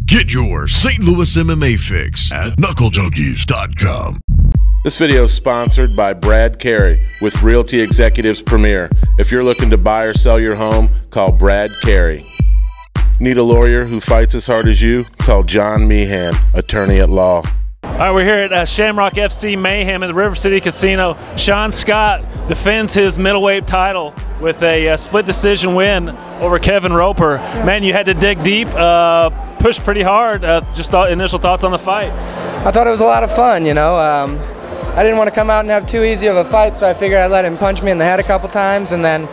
Get your St. Louis MMA fix at knucklejunkies.com. This video is sponsored by Brad Carey with Realty Executives Premier. If you're looking to buy or sell your home, call Brad Carey. Need a lawyer who fights as hard as you? Call John Meehan, attorney at law. All right, we're here at Shamrock FC Mayhem at the River City Casino. Shaun Scott defends his middleweight title with a split decision win over Kevin Roper. Man, you had to dig deep, push pretty hard. Just initial thoughts on the fight? I thought it was a lot of fun, you know. I didn't want to come out and have too easy of a fight, so I figured I'd let him punch me in the head a couple times, and then,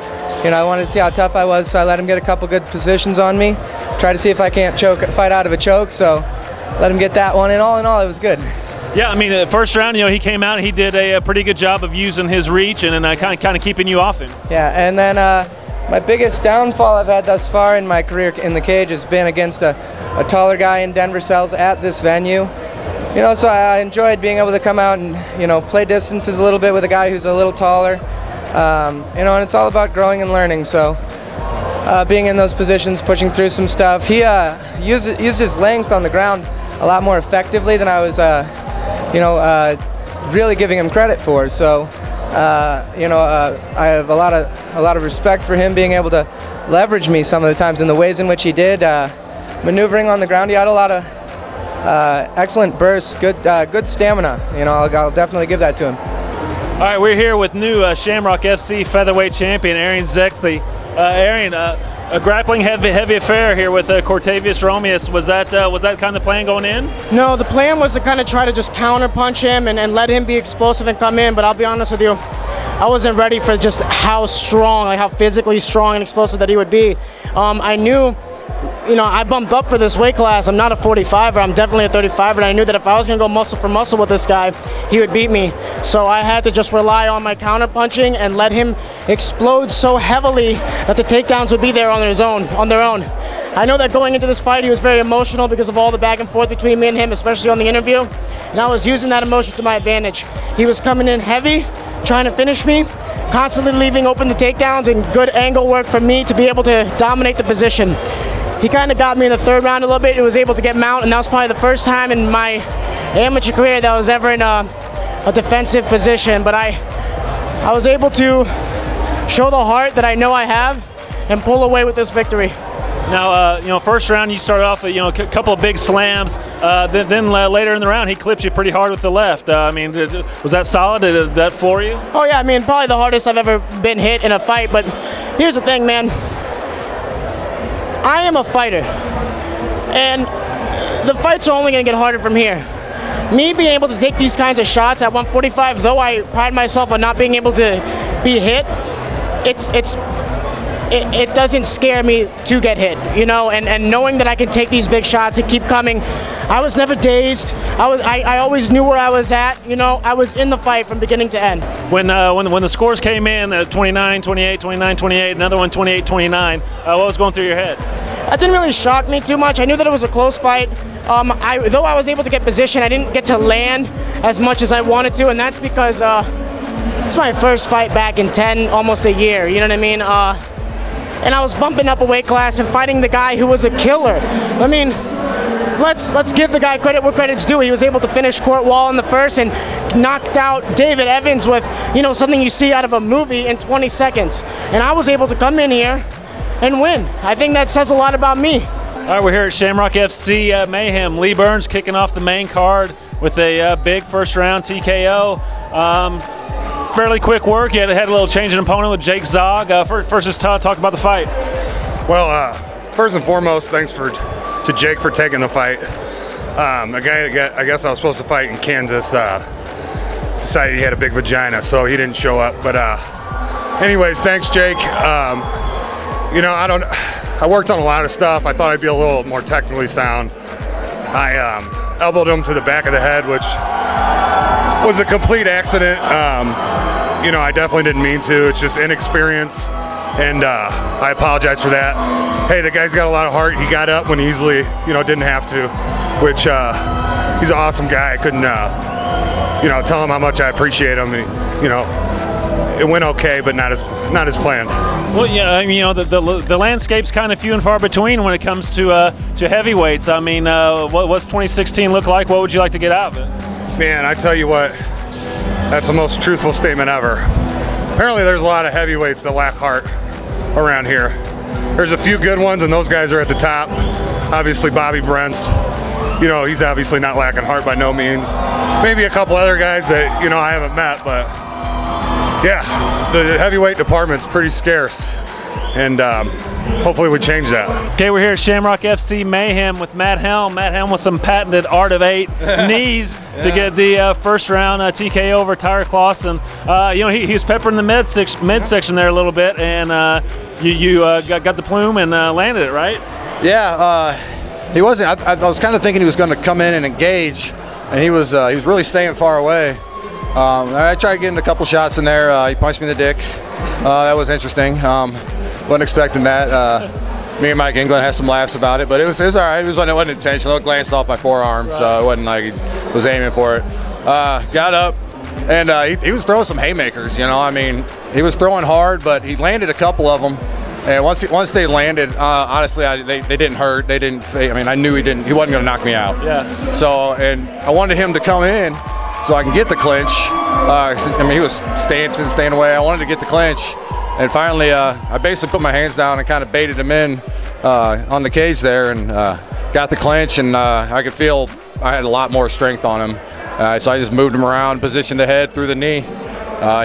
you know, I wanted to see how tough I was, so I let him get a couple good positions on me. Try to see if I can't fight out of a choke, so let him get that one, and all in all, it was good. Yeah, I mean, the first round, you know, he came out and he did a pretty good job of using his reach and kind of keeping you off him. Yeah, and then my biggest downfall I've had thus far in my career in the cage has been against a taller guy in Denver cells at this venue. You know, so I enjoyed being able to come out and, you know, play distances a little bit with a guy who's a little taller. You know, and it's all about growing and learning, so being in those positions, pushing through some stuff. He used his length on the ground a lot more effectively than I was, you know, really giving him credit for. So, you know, I have a lot of respect for him being able to leverage me some of the times in the ways in which he did. Maneuvering on the ground, he had a lot of excellent bursts, good stamina. You know, I'll definitely give that to him. All right, we're here with new Shamrock FC featherweight champion Erion Zekthi. Erion, a grappling heavy affair here with Cortavius Romeo. Was that kind of the plan going in? No, the plan was to kind of try to just counter punch him and let him be explosive and come in. But I'll be honest with you, I wasn't ready for just how strong, like how physically strong and explosive that he would be. I knew, you know, I bumped up for this weight class. I'm not a 45er, I'm definitely a 35er, and I knew that if I was gonna go muscle for muscle with this guy, he would beat me. So I had to just rely on my counter punching and let him explode so heavily that the takedowns would be there on their own. I know that going into this fight, he was very emotional because of all the back and forth between me and him, especially on the interview, and I was using that emotion to my advantage. He was coming in heavy, trying to finish me, constantly leaving open the takedowns, and good angle work for me to be able to dominate the position. He kind of got me in the third round a little bit. He was able to get mount, and that was probably the first time in my amateur career that I was ever in a defensive position. But I was able to show the heart that I know I have and pull away with this victory. Now, you know, first round you started off with, you know, a couple of big slams. Then later in the round he clipped you pretty hard with the left. I mean, was that solid? Did that floor you? Oh yeah, I mean, probably the hardest I've ever been hit in a fight. But here's the thing, man. I am a fighter, and the fights are only going to get harder from here. Me being able to take these kinds of shots at 145, though I pride myself on not being able to be hit, it doesn't scare me to get hit, you know, and knowing that I can take these big shots and keep coming. I was never dazed. I always knew where I was at, you know. I was in the fight from beginning to end. When the scores came in, 29-28, 29-28, another one 28-29, what was going through your head? That didn't really shock me too much. I knew that it was a close fight. Though I was able to get position, I didn't get to land as much as I wanted to, and that's because it's my first fight back in almost a year, you know what I mean? And I was bumping up a weight class and fighting the guy who was a killer. I mean, let's give the guy credit where credit's due. He was able to finish Court Wall in the first and knocked out David Evans with, you know, something you see out of a movie in 20 seconds. And I was able to come in here and win. I think that says a lot about me. All right, we're here at Shamrock FC Mayhem. Lee Burns kicking off the main card with a big first round TKO. Fairly quick work. You had a little change in opponent with Jake Zog. First, just talk about the fight. Well, first and foremost, thanks to Jake for taking the fight. A guy I guess I was supposed to fight in Kansas decided he had a big vagina, so he didn't show up. But anyways, thanks, Jake. You know, I worked on a lot of stuff. I thought I'd be a little more technically sound. I elbowed him to the back of the head, which was a complete accident. You know, I definitely didn't mean to. It's just inexperience, and I apologize for that. Hey, the guy's got a lot of heart. He got up when he easily, you know, didn't have to, which he's an awesome guy. I couldn't, you know, tell him how much I appreciate him. You know, it went okay, but not as planned. Well, yeah, I mean, you know, the landscape's kind of few and far between when it comes to heavyweights. I mean, what's 2016 look like? What would you like to get out of it? Man, I tell you what, that's the most truthful statement ever. Apparently, there's a lot of heavyweights that lack heart around here. There's a few good ones, and those guys are at the top. Obviously, Bobby Brent's, you know, he's obviously not lacking heart by no means. Maybe a couple other guys that, you know, I haven't met, but yeah, the heavyweight department's pretty scarce, and hopefully we change that. Okay, we're here at Shamrock FC Mayhem with Matt Helm. Matt Helm with some patented art of 8 knees to get the first round TKO over Tyler Clawson. You know, he was peppering the midsection there a little bit, and you got the plume and landed it, right? Yeah, he wasn't. I was kind of thinking he was going to come in and engage, and he was really staying far away. I tried to get in a couple shots in there. He punched me in the dick. That was interesting. Wasn't expecting that. Me and Mike England had some laughs about it, but it was all right. It wasn't intentional. It glanced off my forearm, so it wasn't like he was aiming for it. Got up, and he was throwing some haymakers. You know, I mean, he was throwing hard, but he landed a couple of them. And once they landed, honestly, they didn't hurt. They didn't. I mean, I knew he wasn't going to knock me out. Yeah. So, and I wanted him to come in so I can get the clinch. I mean, he was staying away. I wanted to get the clinch, and finally, I basically put my hands down and kind of baited him in on the cage there, and got the clinch. And I could feel I had a lot more strength on him, so I just moved him around, positioned the head through the knee.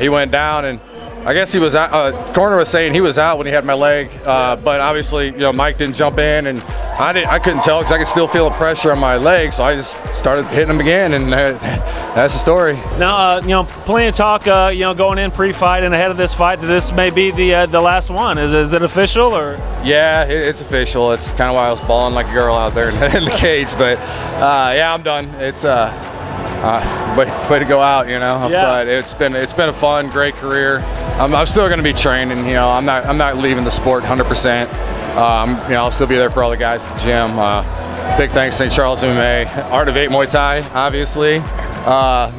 He went down, and I guess he was out, corner was saying he was out when he had my leg, but obviously, you know, Mike didn't jump in, and I couldn't tell because I could still feel the pressure on my leg, so I just started hitting him again, and that's the story. Now, you know, plenty of talk, you know, going in pre-fight and ahead of this fight that this may be the last one. Is it official, or? Yeah, it's official. It's kind of why I was balling like a girl out there in the cage, but yeah, I'm done. It's way to go out, you know. Yeah. But it's been a fun, great career. I'm still going to be training. You know, I'm not leaving the sport 100%. You know, I'll still be there for all the guys at the gym. Big thanks to St. Charles MMA, Art of 8 Muay Thai, obviously.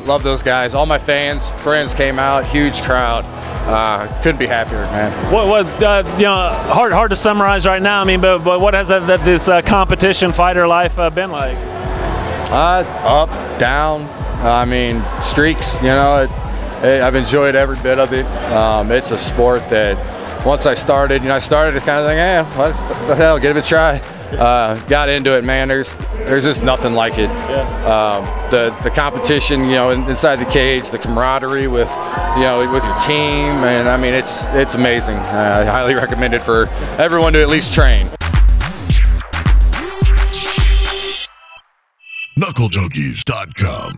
Love those guys. All my friends came out, huge crowd. Couldn't be happier, man. What you know, hard to summarize right now. I mean, but what has this competition fighter life been like? Up, down. I mean, streaks. You know, I've enjoyed every bit of it. It's a sport that once I started, kind of thinking, eh, what the hell, give it a try. Got into it, man. There's just nothing like it. Yeah. The competition, you know, inside the cage, the camaraderie with your team, and I mean, it's amazing. I highly recommend it for everyone to at least train. knucklejunkies.com.